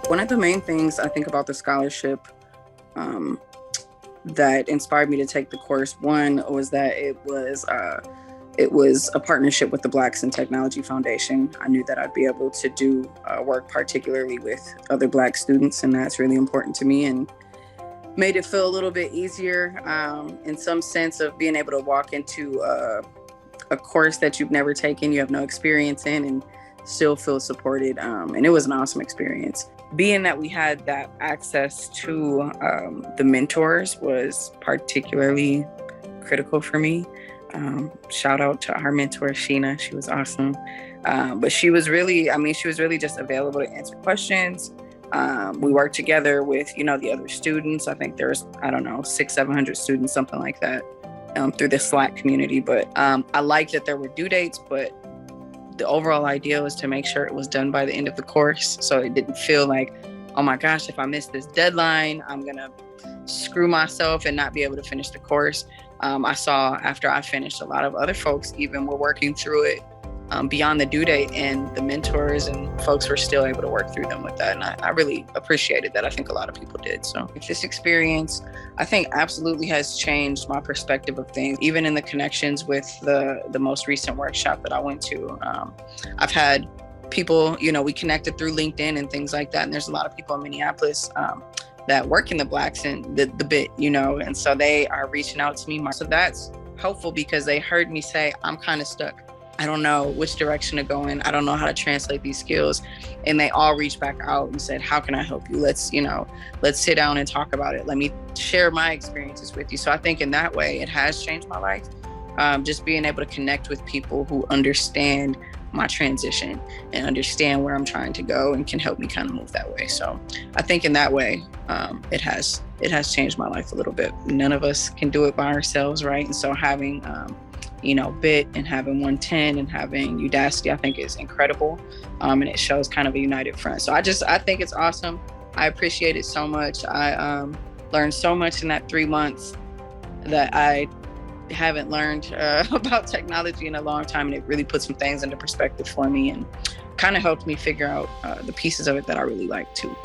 One of the main things I think about the scholarship um, that inspired me to take the course, one was that it was a partnership with the Blacks in Technology Foundation. I knew that I'd be able to do work particularly with other Black students, and that's really important to me, and made it feel a little bit easier in some sense of being able to walk into a course that you've never taken, you have no experience in, and still feel supported. And it was an awesome experience. Being that we had that access to the mentors was particularly critical for me. Shout out to our mentor, Sheena. She was awesome. But she was really just available to answer questions. We worked together with, the other students. I think there was, 600-700 students, something like that, through the Slack community. But I liked that there were due dates, but the overall idea was to make sure it was done by the end of the course. So it didn't feel like, oh my gosh, if I miss this deadline, I'm going to screw myself and not be able to finish the course. I saw after I finished, a lot of other folks even were working through it beyond the due date, and the mentors and folks were still able to work through them with that. And I really appreciated that. I think a lot of people did. So this experience, I think, absolutely has changed my perspective of things, even in the connections with the most recent workshop that I went to. I've had people, we connected through LinkedIn and things like that. And there's a lot of people in Minneapolis that work in the Blacks and the bit, and so they are reaching out to me. So that's helpful because they heard me say, I'm kind of stuck. I don't know which direction to go in. I don't know how to translate these skills. And they all reached back out and said, how can I help you? Let's sit down and talk about it. Let me share my experiences with you. So I think in that way, it has changed my life. Just being able to connect with people who understand my transition and understand where I'm trying to go and can help me kind of move that way. So I think in that way, it has changed my life a little bit. None of us can do it by ourselves, right? And so having, BIT and having OneTen and having Udacity, I think is incredible. And it shows kind of a united front. So I think it's awesome. I appreciate it so much. I learned so much in that 3 months that I haven't learned about technology in a long time. And it really put some things into perspective for me and kind of helped me figure out the pieces of it that I really like too.